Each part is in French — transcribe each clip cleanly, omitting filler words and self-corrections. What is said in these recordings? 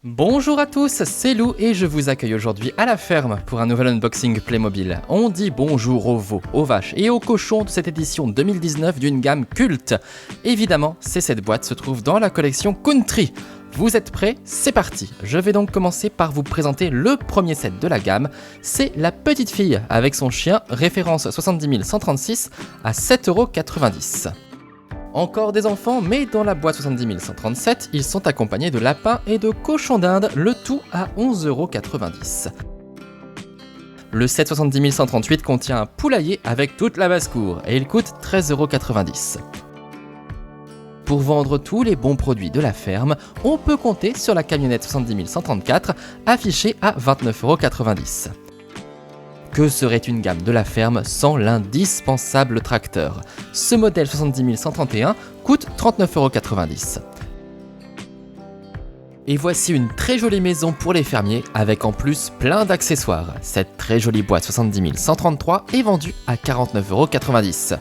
Bonjour à tous, c'est Lou et je vous accueille aujourd'hui à la ferme pour un nouvel unboxing Playmobil. On dit bonjour aux veaux, aux vaches et aux cochons de cette édition 2019 d'une gamme culte. Évidemment, cette boîte se trouve dans la collection Country. Vous êtes prêts? C'est parti. Je vais donc commencer par vous présenter le premier set de la gamme. C'est la petite fille avec son chien, référence 70 136 à 7,90€. Encore des enfants, mais dans la boîte 70 137, ils sont accompagnés de lapins et de cochons d'Inde, le tout à 11,90€. Le set 70 138 contient un poulailler avec toute la basse-cour et il coûte 13,90€. Pour vendre tous les bons produits de la ferme, on peut compter sur la camionnette 70 134 affichée à 29,90€. Que serait une gamme de la ferme sans l'indispensable tracteur? Ce modèle 70 131 coûte 39,90€. Et voici une très jolie maison pour les fermiers avec en plus plein d'accessoires. Cette très jolie boîte 70 133 est vendue à 49,90€.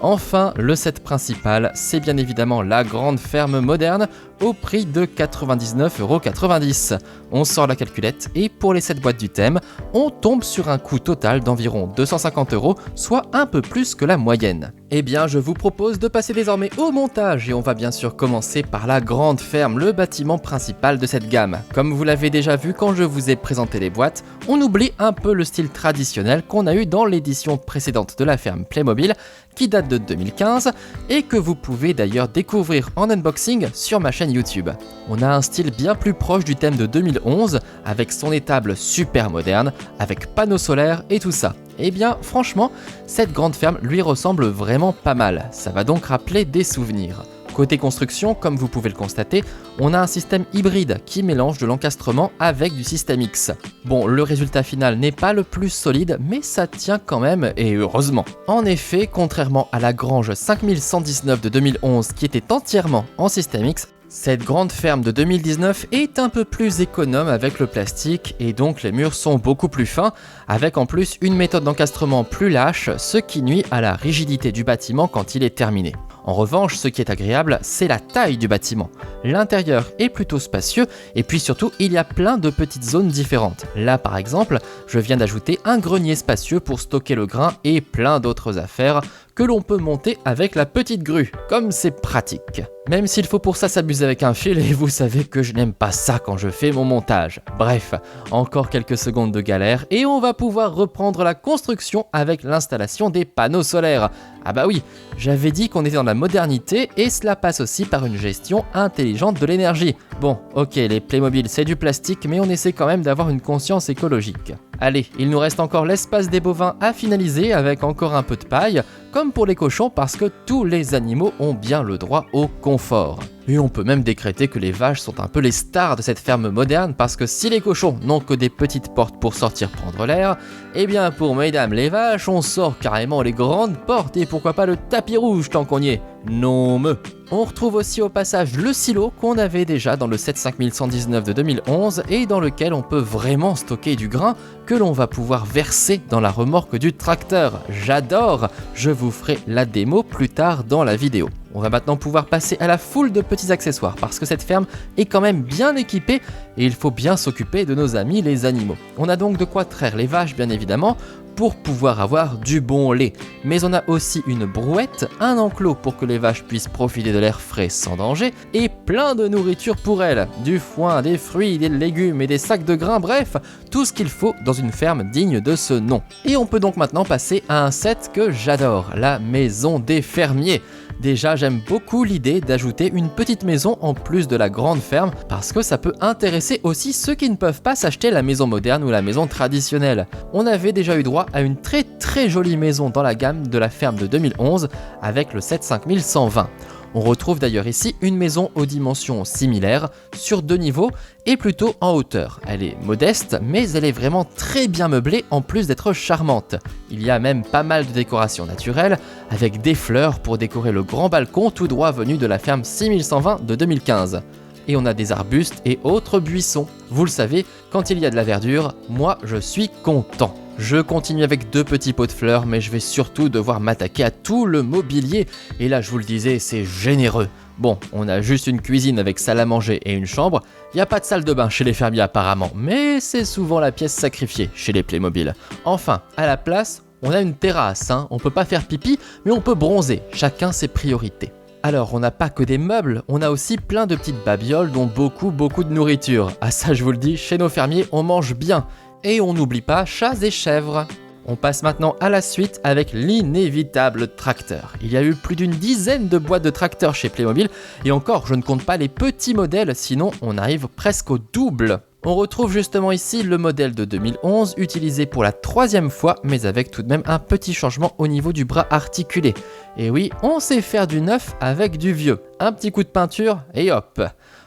Enfin, le set principal, c'est bien évidemment la grande ferme moderne au prix de 99,90€. On sort la calculette et pour les 7 boîtes du thème, on tombe sur un coût total d'environ 250€, soit un peu plus que la moyenne. Eh bien, je vous propose de passer désormais au montage et on va bien sûr commencer par la grande ferme, le bâtiment principal de cette gamme. Comme vous l'avez déjà vu quand je vous ai présenté les boîtes, on oublie un peu le style traditionnel qu'on a eu dans l'édition précédente de la ferme Playmobil, qui date de 2015 et que vous pouvez d'ailleurs découvrir en unboxing sur ma chaîne YouTube. On a un style bien plus proche du thème de 2011 avec son étable super moderne, avec panneaux solaires et tout ça. Eh bien franchement, cette grande ferme lui ressemble vraiment pas mal, ça va donc rappeler des souvenirs. Côté construction, comme vous pouvez le constater, on a un système hybride qui mélange de l'encastrement avec du système X. Bon, le résultat final n'est pas le plus solide, mais ça tient quand même, et heureusement. En effet, contrairement à la Grange 5119 de 2011 qui était entièrement en système X, cette grande ferme de 2019 est un peu plus économe avec le plastique et donc les murs sont beaucoup plus fins, avec en plus une méthode d'encastrement plus lâche, ce qui nuit à la rigidité du bâtiment quand il est terminé. En revanche, ce qui est agréable, c'est la taille du bâtiment. L'intérieur est plutôt spacieux et puis surtout, il y a plein de petites zones différentes. Là par exemple, je viens d'ajouter un grenier spacieux pour stocker le grain et plein d'autres affaires que l'on peut monter avec la petite grue, comme c'est pratique. Même s'il faut pour ça s'abuser avec un fil et vous savez que je n'aime pas ça quand je fais mon montage. Bref, encore quelques secondes de galère et on va pouvoir reprendre la construction avec l'installation des panneaux solaires. Ah bah oui, j'avais dit qu'on était dans la modernité et cela passe aussi par une gestion intelligente de l'énergie. Bon, ok, les Playmobil c'est du plastique mais on essaie quand même d'avoir une conscience écologique. Allez, il nous reste encore l'espace des bovins à finaliser avec encore un peu de paille, comme pour les cochons parce que tous les animaux ont bien le droit au confort. Et on peut même décréter que les vaches sont un peu les stars de cette ferme moderne parce que si les cochons n'ont que des petites portes pour sortir prendre l'air, eh bien pour mesdames les vaches, on sort carrément les grandes portes et pourquoi pas le tapis rouge tant qu'on y est. Non me. On retrouve aussi au passage le silo qu'on avait déjà dans le set 5119 de 2011 et dans lequel on peut vraiment stocker du grain que l'on va pouvoir verser dans la remorque du tracteur. J'adore! Je vous ferai la démo plus tard dans la vidéo. On va maintenant pouvoir passer à la foule de petits accessoires parce que cette ferme est quand même bien équipée et il faut bien s'occuper de nos amis les animaux. On a donc de quoi traire les vaches bien évidemment pour pouvoir avoir du bon lait. Mais on a aussi une brouette, un enclos pour que les vaches puissent profiter de l'air frais sans danger et plein de nourriture pour elles. Du foin, des fruits, des légumes et des sacs de grains, bref, tout ce qu'il faut dans une ferme digne de ce nom. Et on peut donc maintenant passer à un set que j'adore, la maison des fermiers. Déjà, j'aime beaucoup l'idée d'ajouter une petite maison en plus de la grande ferme parce que ça peut intéresser aussi ceux qui ne peuvent pas s'acheter la maison moderne ou la maison traditionnelle. On avait déjà eu droit à une très jolie maison dans la gamme de la ferme de 2011 avec le set 5120. On retrouve d'ailleurs ici une maison aux dimensions similaires, sur 2 niveaux et plutôt en hauteur. Elle est modeste, mais elle est vraiment très bien meublée en plus d'être charmante. Il y a même pas mal de décorations naturelles, avec des fleurs pour décorer le grand balcon tout droit venu de la ferme 6120 de 2015. Et on a des arbustes et autres buissons. Vous le savez, quand il y a de la verdure, moi je suis content. Je continue avec 2 petits pots de fleurs, mais je vais surtout devoir m'attaquer à tout le mobilier. Et là, je vous le disais, c'est généreux. Bon, on a juste une cuisine avec salle à manger et une chambre, Y a pas de salle de bain chez les fermiers apparemment, mais c'est souvent la pièce sacrifiée chez les Playmobil. Enfin, à la place, on a une terrasse, hein. On peut pas faire pipi, mais on peut bronzer, chacun ses priorités. Alors, on n'a pas que des meubles, on a aussi plein de petites babioles dont beaucoup de nourriture. Ah ça je vous le dis, chez nos fermiers, on mange bien. Et on n'oublie pas chats et chèvres. On passe maintenant à la suite avec l'inévitable tracteur. Il y a eu plus d'une dizaine de boîtes de tracteurs chez Playmobil, et encore, je ne compte pas les petits modèles, sinon on arrive presque au double. On retrouve justement ici le modèle de 2011, utilisé pour la 3e fois, mais avec tout de même un petit changement au niveau du bras articulé. Et oui, on sait faire du neuf avec du vieux. Un petit coup de peinture, et hop!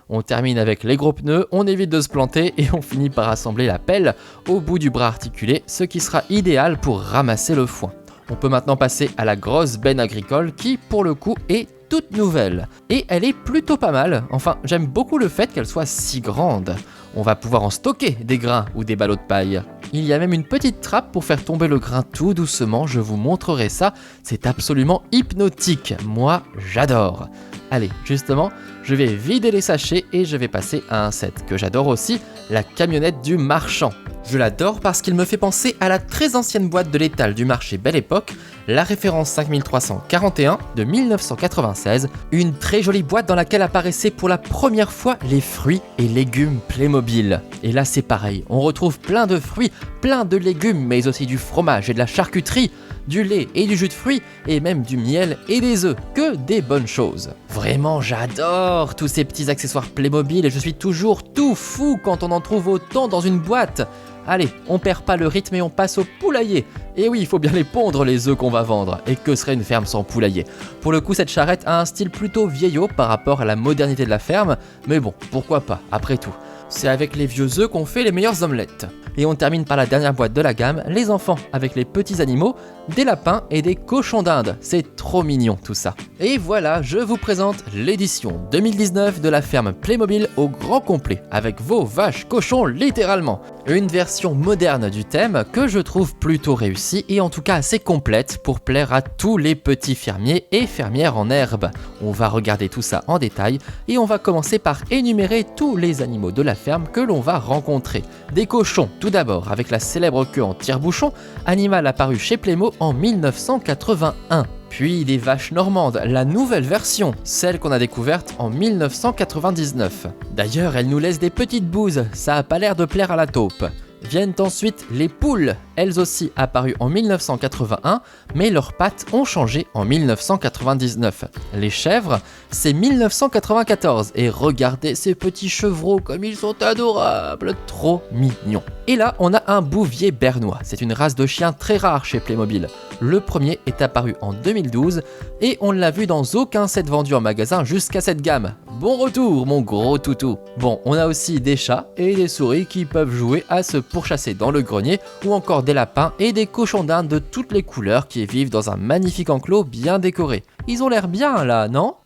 On termine avec les gros pneus, on évite de se planter et on finit par assembler la pelle au bout du bras articulé, ce qui sera idéal pour ramasser le foin. On peut maintenant passer à la grosse benne agricole qui, pour le coup, est toute nouvelle. Et elle est plutôt pas mal, enfin j'aime beaucoup le fait qu'elle soit si grande. On va pouvoir en stocker des grains ou des ballots de paille. Il y a même une petite trappe pour faire tomber le grain tout doucement, je vous montrerai ça, c'est absolument hypnotique, moi j'adore. Allez, justement, je vais vider les sachets et je vais passer à un set que j'adore aussi, la camionnette du marchand. Je l'adore parce qu'il me fait penser à la très ancienne boîte de l'étal du marché Belle Époque, la référence 5341 de 1996, une très jolie boîte dans laquelle apparaissaient pour la première fois les fruits et légumes Playmobil. Et là c'est pareil, on retrouve plein de fruits, plein de légumes, mais aussi du fromage et de la charcuterie, du lait et du jus de fruits, et même du miel et des œufs, que des bonnes choses. Vraiment, j'adore tous ces petits accessoires Playmobil et je suis toujours tout fou quand on en trouve autant dans une boîte. Allez, on perd pas le rythme et on passe au poulailler. Et oui, il faut bien les pondre les œufs qu'on va vendre. Et que serait une ferme sans poulailler? Pour le coup, cette charrette a un style plutôt vieillot par rapport à la modernité de la ferme, mais bon, pourquoi pas, après tout. C'est avec les vieux œufs qu'on fait les meilleures omelettes. Et on termine par la dernière boîte de la gamme, les enfants avec les petits animaux, des lapins et des cochons d'Inde. C'est trop mignon tout ça. Et voilà, je vous présente l'édition 2019 de la ferme Playmobil au grand complet, avec vos vaches cochons littéralement. Une version moderne du thème que je trouve plutôt réussie et en tout cas assez complète pour plaire à tous les petits fermiers et fermières en herbe. On va regarder tout ça en détail et on va commencer par énumérer tous les animaux de la ferme que l'on va rencontrer. Des cochons tout d'abord avec la célèbre queue en tire-bouchon, animal apparu chez Playmo en 1981. Puis des vaches normandes, la nouvelle version, celle qu'on a découverte en 1999. D'ailleurs, elle nous laisse des petites bouses, ça a pas l'air de plaire à la taupe. Viennent ensuite les poules, elles aussi apparues en 1981, mais leurs pattes ont changé en 1999. Les chèvres, c'est 1994, et regardez ces petits chevreaux comme ils sont adorables, trop mignons. Et là, on a un bouvier bernois, c'est une race de chien très rare chez Playmobil. Le premier est apparu en 2012, et on ne l'a vu dans aucun set vendu en magasin jusqu'à cette gamme. Bon retour, mon gros toutou. Bon, on a aussi des chats et des souris qui peuvent jouer à se pourchasser dans le grenier, ou encore des lapins et des cochons d'Inde de toutes les couleurs qui vivent dans un magnifique enclos bien décoré. Ils ont l'air bien là, non ?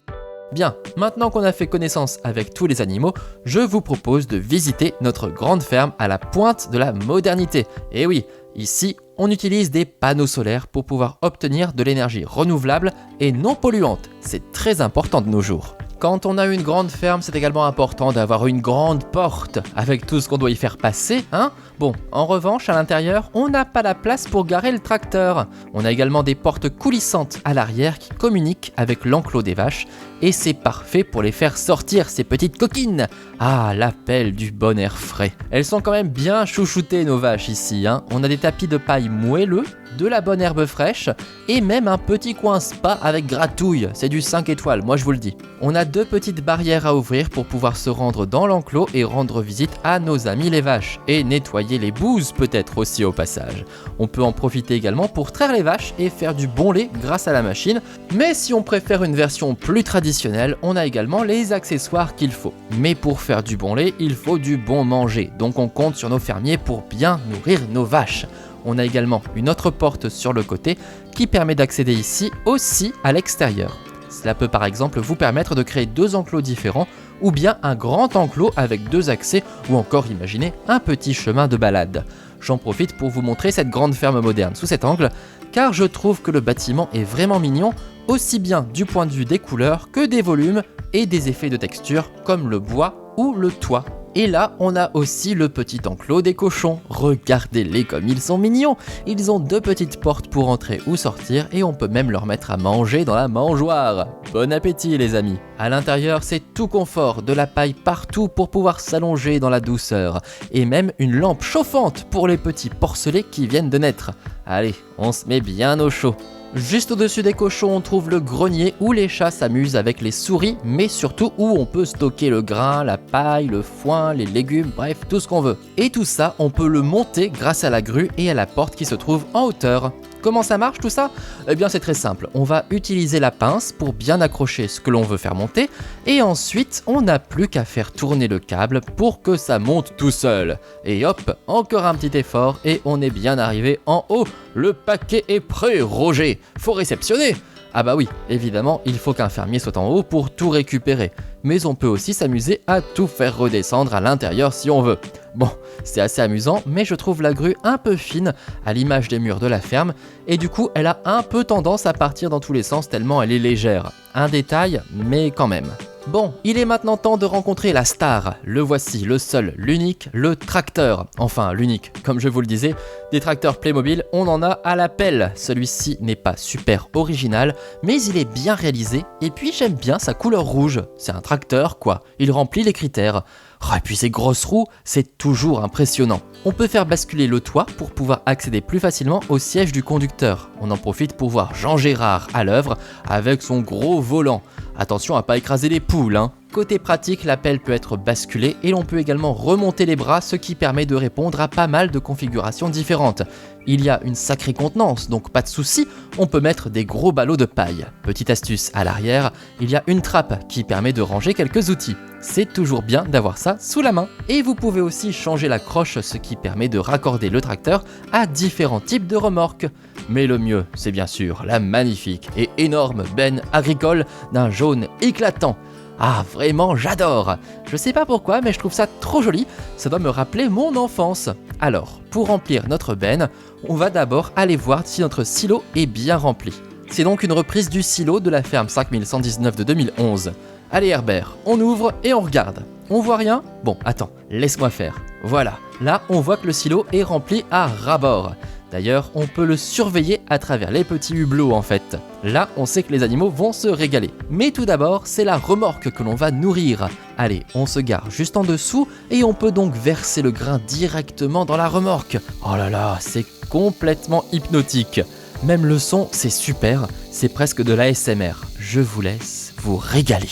Bien, maintenant qu'on a fait connaissance avec tous les animaux, je vous propose de visiter notre grande ferme à la pointe de la modernité. Et oui, ici, on utilise des panneaux solaires pour pouvoir obtenir de l'énergie renouvelable et non polluante. C'est très important de nos jours. Quand on a une grande ferme, c'est également important d'avoir une grande porte avec tout ce qu'on doit y faire passer, hein ? Bon, en revanche, à l'intérieur, on n'a pas la place pour garer le tracteur. On a également des portes coulissantes à l'arrière qui communiquent avec l'enclos des vaches et c'est parfait pour les faire sortir, ces petites coquines. Ah, l'appel du bon air frais. Elles sont quand même bien chouchoutées nos vaches ici, hein ? On a des tapis de paille moelleux, de la bonne herbe fraîche et même un petit coin spa avec gratouille. C'est du 5 étoiles, moi je vous le dis. On a 2 petites barrières à ouvrir pour pouvoir se rendre dans l'enclos et rendre visite à nos amis les vaches. Et nettoyer les bouses peut-être aussi au passage. On peut en profiter également pour traire les vaches et faire du bon lait grâce à la machine. Mais si on préfère une version plus traditionnelle, on a également les accessoires qu'il faut. Mais pour faire du bon lait, il faut du bon manger. Donc on compte sur nos fermiers pour bien nourrir nos vaches. On a également une autre porte sur le côté qui permet d'accéder ici aussi à l'extérieur. Cela peut par exemple vous permettre de créer 2 enclos différents ou bien un grand enclos avec 2 accès ou encore imaginez un petit chemin de balade. J'en profite pour vous montrer cette grande ferme moderne sous cet angle car je trouve que le bâtiment est vraiment mignon aussi bien du point de vue des couleurs que des volumes et des effets de texture comme le bois ou le toit. Et là, on a aussi le petit enclos des cochons. Regardez-les comme ils sont mignons. Ils ont 2 petites portes pour entrer ou sortir et on peut même leur mettre à manger dans la mangeoire. Bon appétit les amis. À l'intérieur, c'est tout confort, de la paille partout pour pouvoir s'allonger dans la douceur. Et même une lampe chauffante pour les petits porcelets qui viennent de naître. Allez, on se met bien au chaud. Juste au-dessus des cochons, on trouve le grenier où les chats s'amusent avec les souris, mais surtout où on peut stocker le grain, la paille, le foin, les légumes, bref, tout ce qu'on veut. Et tout ça, on peut le monter grâce à la grue et à la porte qui se trouve en hauteur. Comment ça marche tout ça ? Eh bien c'est très simple, on va utiliser la pince pour bien accrocher ce que l'on veut faire monter et ensuite on n'a plus qu'à faire tourner le câble pour que ça monte tout seul. Et hop, encore un petit effort et on est bien arrivé en haut. Le paquet est prêt, Roger, faut réceptionner. Ah bah oui, évidemment, il faut qu'un fermier soit en haut pour tout récupérer. Mais on peut aussi s'amuser à tout faire redescendre à l'intérieur si on veut. Bon, c'est assez amusant, mais je trouve la grue un peu fine, à l'image des murs de la ferme, et du coup, elle a un peu tendance à partir dans tous les sens tellement elle est légère. Un détail, mais quand même. Bon, il est maintenant temps de rencontrer la star. Le voici, le seul, l'unique, le tracteur. Enfin, l'unique, comme je vous le disais, des tracteurs Playmobil, on en a à la pelle. Celui-ci n'est pas super original, mais il est bien réalisé, et puis j'aime bien sa couleur rouge. C'est un tracteur, quoi. Il remplit les critères. Oh, et puis ces grosses roues, c'est toujours impressionnant. On peut faire basculer le toit pour pouvoir accéder plus facilement au siège du conducteur. On en profite pour voir Jean Gérard à l'œuvre avec son gros volant. Attention à pas écraser les poules, hein. Côté pratique, la pelle peut être basculée et l'on peut également remonter les bras, ce qui permet de répondre à pas mal de configurations différentes. Il y a une sacrée contenance, donc pas de souci, on peut mettre des gros ballots de paille. Petite astuce à l'arrière, il y a une trappe qui permet de ranger quelques outils. C'est toujours bien d'avoir ça sous la main. Et vous pouvez aussi changer la croche, ce qui permet de raccorder le tracteur à différents types de remorques. Mais le mieux, c'est bien sûr la magnifique et énorme benne agricole d'un jaune éclatant. Ah, vraiment, j'adore! Je sais pas pourquoi, mais je trouve ça trop joli, ça doit me rappeler mon enfance. Alors, pour remplir notre benne, on va d'abord aller voir si notre silo est bien rempli. C'est donc une reprise du silo de la ferme 5119 de 2011. Allez Herbert, on ouvre et on regarde. On voit rien ? Bon, attends, laisse-moi faire. Voilà, là on voit que le silo est rempli à ras-bord. D'ailleurs, on peut le surveiller à travers les petits hublots en fait. Là, on sait que les animaux vont se régaler. Mais tout d'abord, c'est la remorque que l'on va nourrir. Allez, on se gare juste en dessous et on peut donc verser le grain directement dans la remorque. Oh là là, c'est complètement hypnotique. Même le son, c'est super, c'est presque de l'ASMR. Je vous laisse vous régaler.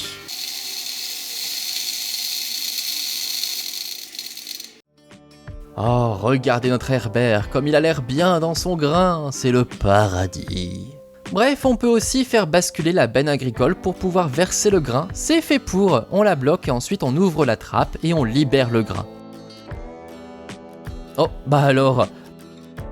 Oh, regardez notre Herbert, comme il a l'air bien dans son grain, c'est le paradis. Bref, on peut aussi faire basculer la benne agricole pour pouvoir verser le grain. C'est fait pour, on la bloque et ensuite on ouvre la trappe et on libère le grain. Oh, bah alors...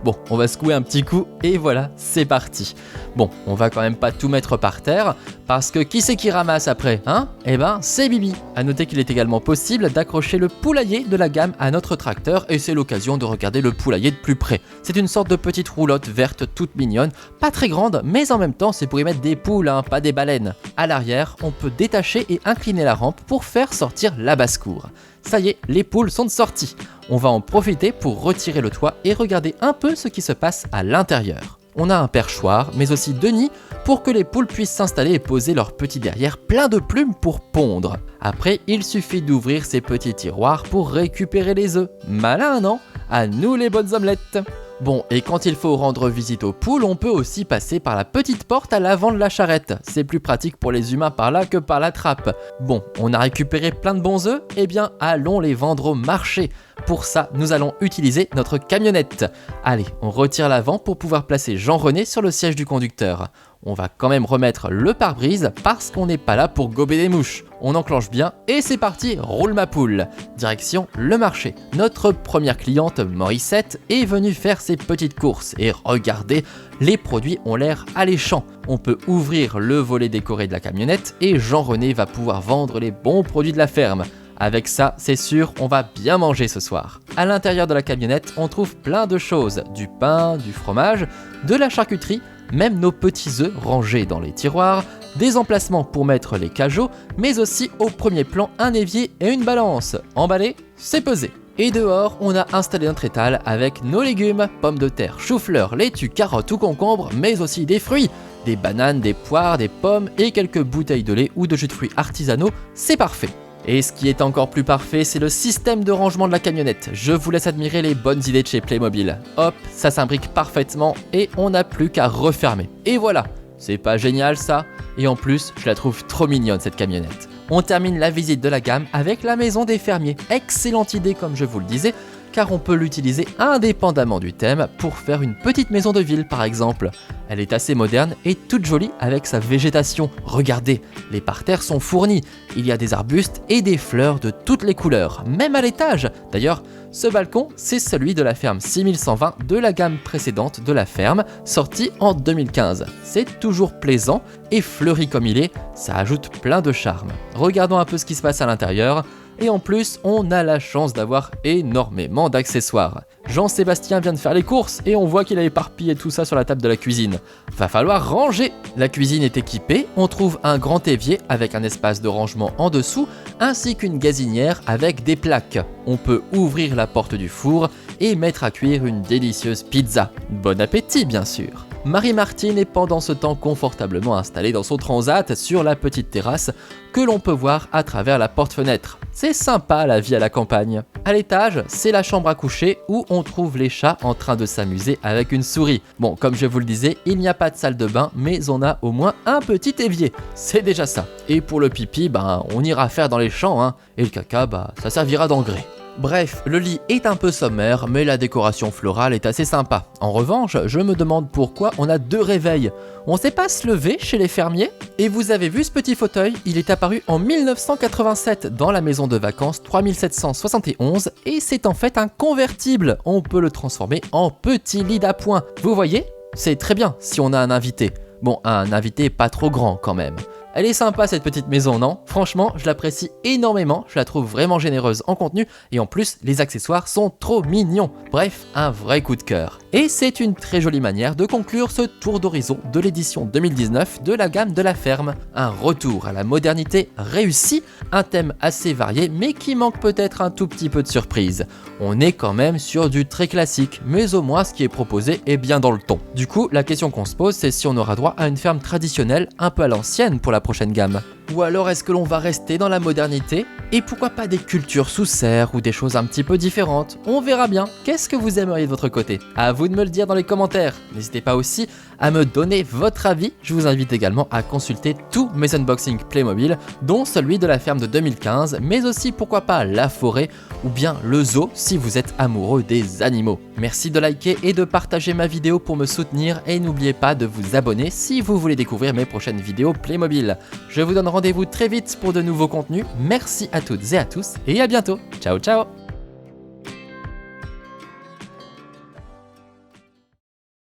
Bon, on va secouer un petit coup et voilà, c'est parti. Bon, on va quand même pas tout mettre par terre, parce que qui c'est qui ramasse après, hein ? Eh ben, c'est Bibi. À noter qu'il est également possible d'accrocher le poulailler de la gamme à notre tracteur et c'est l'occasion de regarder le poulailler de plus près. C'est une sorte de petite roulotte verte toute mignonne, pas très grande, mais en même temps c'est pour y mettre des poules, hein, pas des baleines. À l'arrière, on peut détacher et incliner la rampe pour faire sortir la basse-cour. Ça y est, les poules sont sorties. On va en profiter pour retirer le toit et regarder un peu ce qui se passe à l'intérieur. On a un perchoir, mais aussi deux nids pour que les poules puissent s'installer et poser leurs petits derrière plein de plumes pour pondre. Après, il suffit d'ouvrir ces petits tiroirs pour récupérer les œufs. Malin, non ? À nous les bonnes omelettes. Bon, et quand il faut rendre visite aux poules, on peut aussi passer par la petite porte à l'avant de la charrette. C'est plus pratique pour les humains par là que par la trappe. Bon, on a récupéré plein de bons œufs, eh bien allons les vendre au marché. Pour ça, nous allons utiliser notre camionnette. Allez, on retire l'avant pour pouvoir placer Jean-René sur le siège du conducteur. On va quand même remettre le pare-brise parce qu'on n'est pas là pour gober des mouches. On enclenche bien et c'est parti, roule ma poule. Direction le marché. Notre première cliente, Morissette, est venue faire ses petites courses. Et regardez, les produits ont l'air alléchants. On peut ouvrir le volet décoré de la camionnette et Jean-René va pouvoir vendre les bons produits de la ferme. Avec ça, c'est sûr, on va bien manger ce soir. À l'intérieur de la camionnette, on trouve plein de choses. Du pain, du fromage, de la charcuterie, même nos petits œufs rangés dans les tiroirs, des emplacements pour mettre les cajots, mais aussi au premier plan un évier et une balance. Emballé ? c'est pesé. Et dehors, on a installé notre étal avec nos légumes, pommes de terre, choux-fleurs, laitue, carottes ou concombres, mais aussi des fruits, des bananes, des poires, des pommes et quelques bouteilles de lait ou de jus de fruits artisanaux, c'est parfait. Et ce qui est encore plus parfait, c'est le système de rangement de la camionnette. Je vous laisse admirer les bonnes idées de chez Playmobil. Hop, ça s'imbrique parfaitement et on n'a plus qu'à refermer. Et voilà, c'est pas génial ça? Et en plus, je la trouve trop mignonne cette camionnette. On termine la visite de la gamme avec la maison des fermiers. Excellente idée comme je vous le disais, car on peut l'utiliser indépendamment du thème pour faire une petite maison de ville par exemple. Elle est assez moderne et toute jolie avec sa végétation. Regardez, les parterres sont fournis, il y a des arbustes et des fleurs de toutes les couleurs, même à l'étage. D'ailleurs, ce balcon, c'est celui de la ferme 6120 de la gamme précédente de la ferme, sortie en 2015. C'est toujours plaisant et fleuri comme il est, ça ajoute plein de charme. Regardons un peu ce qui se passe à l'intérieur. Et en plus, on a la chance d'avoir énormément d'accessoires. Jean-Sébastien vient de faire les courses et on voit qu'il a éparpillé tout ça sur la table de la cuisine. Va falloir ranger. La cuisine est équipée, on trouve un grand évier avec un espace de rangement en dessous, ainsi qu'une gazinière avec des plaques. On peut ouvrir la porte du four et mettre à cuire une délicieuse pizza. Bon appétit bien sûr. Marie-Martine est pendant ce temps confortablement installée dans son transat sur la petite terrasse que l'on peut voir à travers la porte-fenêtre. C'est sympa la vie à la campagne. À l'étage, c'est la chambre à coucher où on trouve les chats en train de s'amuser avec une souris. Bon, comme je vous le disais, il n'y a pas de salle de bain, mais on a au moins un petit évier. C'est déjà ça. Et pour le pipi, on ira faire dans les champs, hein. Et le caca, ça servira d'engrais. Bref, le lit est un peu sommaire, mais la décoration florale est assez sympa. En revanche, je me demande pourquoi on a 2 réveils. On sait pas se lever chez les fermiers? Et vous avez vu ce petit fauteuil? Il est apparu en 1987 dans la maison de vacances 3771 et c'est en fait un convertible. On peut le transformer en petit lit d'appoint. Vous voyez? C'est très bien si on a un invité. Bon, un invité pas trop grand quand même. Elle est sympa cette petite maison, non? Franchement, je l'apprécie énormément, je la trouve vraiment généreuse en contenu et en plus, les accessoires sont trop mignons. Bref, un vrai coup de cœur. Et c'est une très jolie manière de conclure ce tour d'horizon de l'édition 2019 de la gamme de la ferme. Un retour à la modernité réussi, un thème assez varié mais qui manque peut-être un tout petit peu de surprise. On est quand même sur du très classique, mais au moins ce qui est proposé est bien dans le ton. Du coup, la question qu'on se pose, c'est si on aura droit à une ferme traditionnelle un peu à l'ancienne pour la prochaine gamme. Ou alors est-ce que l'on va rester dans la modernité? Et pourquoi pas des cultures sous serre ou des choses un petit peu différentes? On verra bien. Qu'est-ce que vous aimeriez de votre côté? À vous de me le dire dans les commentaires. N'hésitez pas aussi à me donner votre avis. Je vous invite également à consulter tous mes unboxings Playmobil, dont celui de la ferme de 2015, mais aussi pourquoi pas la forêt ou bien le zoo si vous êtes amoureux des animaux. Merci de liker et de partager ma vidéo pour me soutenir et n'oubliez pas de vous abonner si vous voulez découvrir mes prochaines vidéos Playmobil. Je vous donne rendez-vous très vite pour de nouveaux contenus. Merci à toutes et à tous et à bientôt. Ciao ciao.